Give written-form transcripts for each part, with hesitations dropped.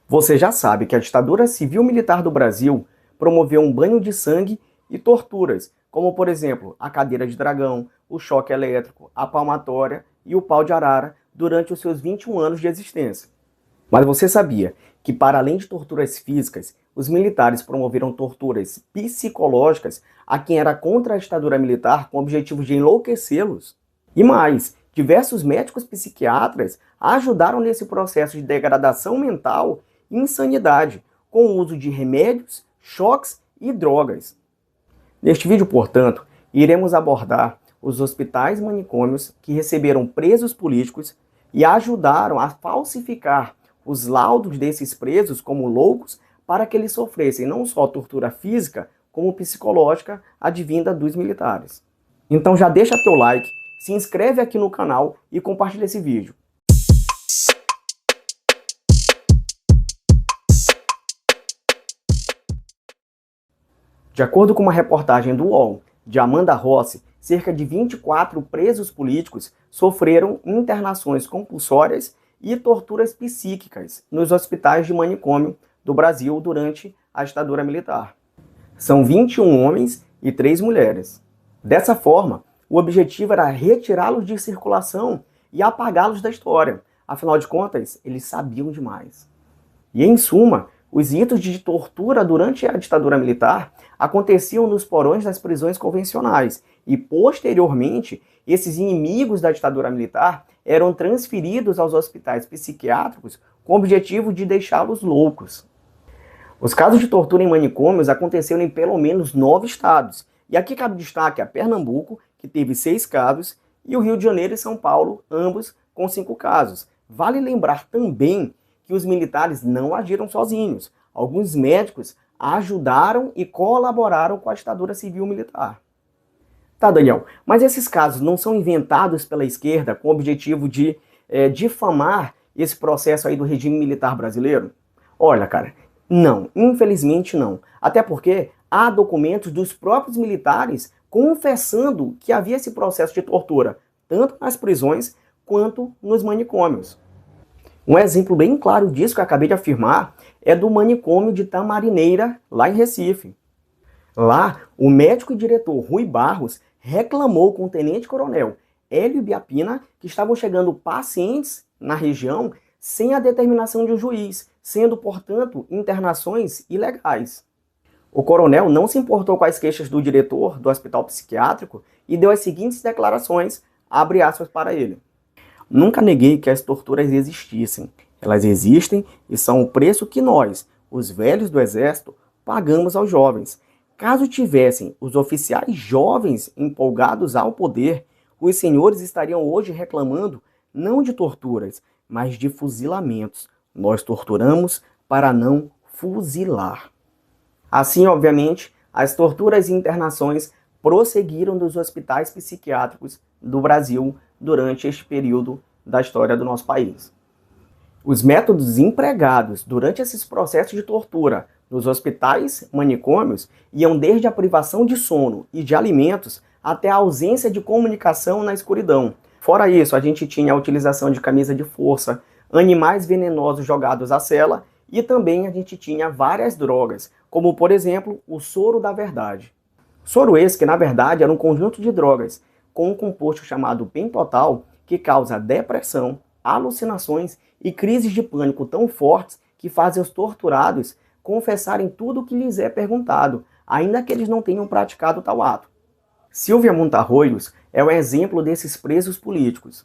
Você já sabe que a ditadura civil-militar do Brasil promoveu um banho de sangue e torturas, como por exemplo a cadeira de dragão, o choque elétrico, a palmatória e o pau de arara durante os seus 21 anos de existência. Mas você sabia que, para além de torturas físicas, os militares promoveram torturas psicológicas a quem era contra a ditadura militar com o objetivo de enlouquecê-los? E mais, diversos médicos psiquiatras ajudaram nesse processo de degradação mental e insanidade, com o uso de remédios, choques e drogas. Neste vídeo, portanto, iremos abordar os hospitais manicômios que receberam presos políticos e ajudaram a falsificar os laudos desses presos como loucos para que eles sofressem não só tortura física, como psicológica advinda dos militares. Então já deixa teu like, se inscreve aqui no canal e compartilha esse vídeo. De acordo com uma reportagem do UOL, de Amanda Rossi, cerca de 24 presos políticos sofreram internações compulsórias e torturas psíquicas nos hospitais de manicômio do Brasil durante a ditadura militar. São 21 homens e 3 mulheres. Dessa forma, o objetivo era retirá-los de circulação e apagá-los da história. Afinal de contas, eles sabiam demais. E em suma, os ritos de tortura durante a ditadura militar aconteciam nos porões das prisões convencionais e, posteriormente, esses inimigos da ditadura militar eram transferidos aos hospitais psiquiátricos com o objetivo de deixá-los loucos. Os casos de tortura em manicômios aconteceram em pelo menos 9 estados. E aqui cabe destaque a Pernambuco, que teve 6 casos, e o Rio de Janeiro e São Paulo, ambos com 5 casos. Vale lembrar também que os militares não agiram sozinhos. Alguns médicos ajudaram e colaboraram com a ditadura civil-militar. Tá, Daniel, mas esses casos não são inventados pela esquerda com o objetivo de difamar esse processo aí do regime militar brasileiro? Olha, cara, não, infelizmente não. Até porque há documentos dos próprios militares confessando que havia esse processo de tortura, tanto nas prisões quanto nos manicômios. Um exemplo bem claro disso que eu acabei de afirmar é do manicômio de Tamarineira, lá em Recife. Lá, o médico e diretor Rui Barros reclamou com o tenente-coronel Hélio Biapina que estavam chegando pacientes na região sem a determinação de um juiz, sendo, portanto, internações ilegais. O coronel não se importou com as queixas do diretor do hospital psiquiátrico e deu as seguintes declarações, abre aspas para ele. Nunca neguei que as torturas existissem. Elas existem e são o preço que nós, os velhos do exército, pagamos aos jovens. Caso tivessem os oficiais jovens empolgados ao poder, os senhores estariam hoje reclamando não de torturas, mas de fuzilamentos. Nós torturamos para não fuzilar. Assim, obviamente, as torturas e internações prosseguiram nos hospitais psiquiátricos do Brasil durante este período da história do nosso país. Os métodos empregados durante esses processos de tortura nos hospitais manicômios iam desde a privação de sono e de alimentos até a ausência de comunicação na escuridão. Fora isso, a gente tinha a utilização de camisa de força, animais venenosos jogados à cela e também a gente tinha várias drogas, como por exemplo o soro da verdade. Soro esse que na verdade era um conjunto de drogas com um composto chamado pentotal que causa depressão, alucinações e crises de pânico tão fortes que fazem os torturados confessarem tudo o que lhes é perguntado, ainda que eles não tenham praticado tal ato. Silvia Montarroios é um exemplo desses presos políticos.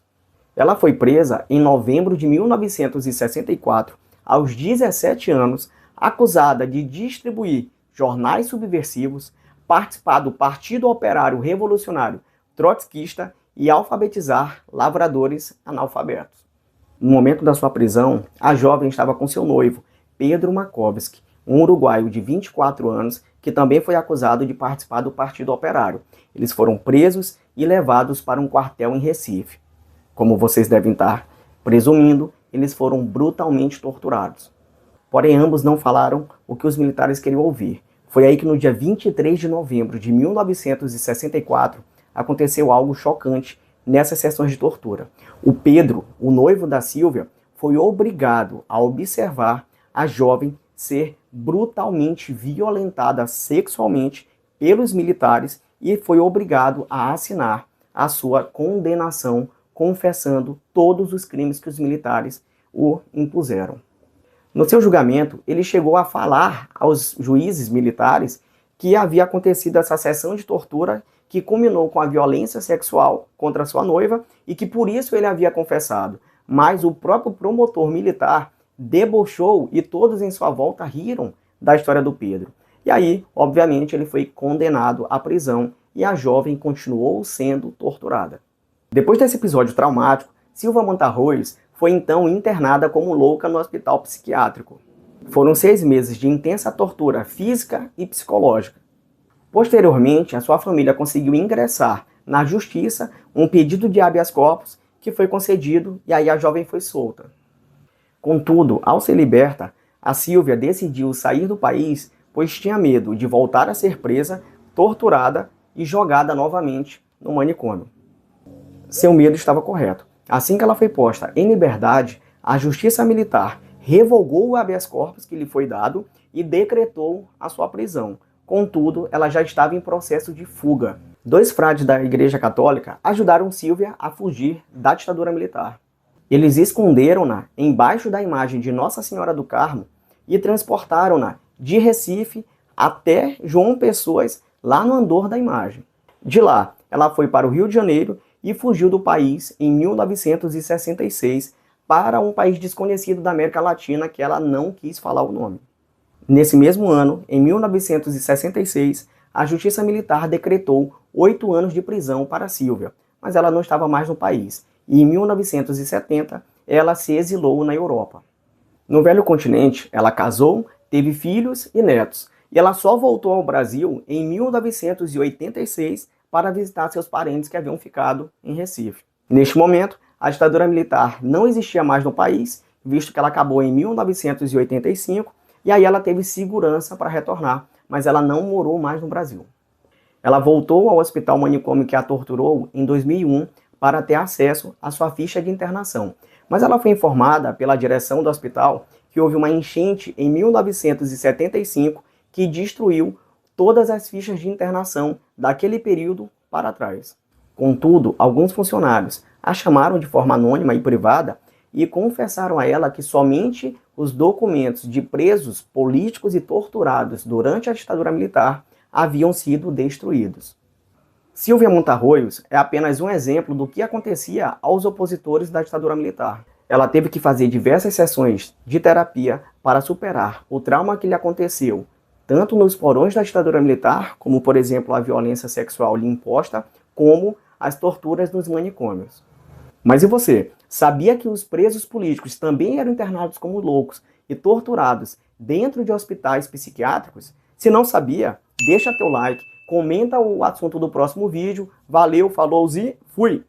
Ela foi presa em novembro de 1964, aos 17 anos, acusada de distribuir jornais subversivos, participar do Partido Operário Revolucionário trotskista e alfabetizar lavradores analfabetos. No momento da sua prisão, a jovem estava com seu noivo, Pedro Makovsky, um uruguaio de 24 anos, que também foi acusado de participar do Partido Operário. Eles foram presos e levados para um quartel em Recife. Como vocês devem estar presumindo, eles foram brutalmente torturados. Porém, ambos não falaram o que os militares queriam ouvir. Foi aí que no dia 23 de novembro de 1964, aconteceu algo chocante nessas sessões de tortura. O Pedro, o noivo da Silvia, foi obrigado a observar a jovem ser brutalmente violentada sexualmente pelos militares e foi obrigado a assinar a sua condenação, confessando todos os crimes que os militares o impuseram. No seu julgamento, ele chegou a falar aos juízes militares que havia acontecido essa sessão de tortura que culminou com a violência sexual contra sua noiva e que por isso ele havia confessado. Mas o próprio promotor militar debochou e todos em sua volta riram da história do Pedro. E aí, obviamente, ele foi condenado à prisão e a jovem continuou sendo torturada. Depois desse episódio traumático, Silvia Montarroios foi então internada como louca no hospital psiquiátrico. Foram 6 meses de intensa tortura física e psicológica. Posteriormente, a sua família conseguiu ingressar na justiça um pedido de habeas corpus que foi concedido e aí a jovem foi solta. Contudo, ao ser liberta, a Silvia decidiu sair do país pois tinha medo de voltar a ser presa, torturada e jogada novamente no manicômio. Seu medo estava correto. Assim que ela foi posta em liberdade, a justiça militar revogou o habeas corpus que lhe foi dado e decretou a sua prisão. Contudo, ela já estava em processo de fuga. 2 frades da Igreja Católica ajudaram Silvia a fugir da ditadura militar. Eles esconderam-na embaixo da imagem de Nossa Senhora do Carmo e transportaram-na de Recife até João Pessoa, lá no andor da imagem. De lá, ela foi para o Rio de Janeiro e fugiu do país em 1966 para um país desconhecido da América Latina que ela não quis falar o nome. Nesse mesmo ano, em 1966, a Justiça Militar decretou 8 anos de prisão para Silvia, mas ela não estava mais no país. E em 1970, ela se exilou na Europa. No Velho Continente, ela casou, teve filhos e netos. E ela só voltou ao Brasil em 1986 para visitar seus parentes que haviam ficado em Recife. Neste momento, a ditadura militar não existia mais no país, visto que ela acabou em 1985, e aí ela teve segurança para retornar, mas ela não morou mais no Brasil. Ela voltou ao hospital manicômio que a torturou em 2001 para ter acesso à sua ficha de internação. Mas ela foi informada pela direção do hospital que houve uma enchente em 1975 que destruiu todas as fichas de internação daquele período para trás. Contudo, alguns funcionários a chamaram de forma anônima e privada e confessaram a ela que somente os documentos de presos políticos e torturados durante a ditadura militar haviam sido destruídos. Silvia Montarroios é apenas um exemplo do que acontecia aos opositores da ditadura militar. Ela teve que fazer diversas sessões de terapia para superar o trauma que lhe aconteceu, tanto nos porões da ditadura militar, como por exemplo a violência sexual lhe imposta, como as torturas nos manicômios. Mas e você? Sabia que os presos políticos também eram internados como loucos e torturados dentro de hospitais psiquiátricos? Se não sabia, deixa teu like, comenta o assunto do próximo vídeo. Valeu, falou e fui!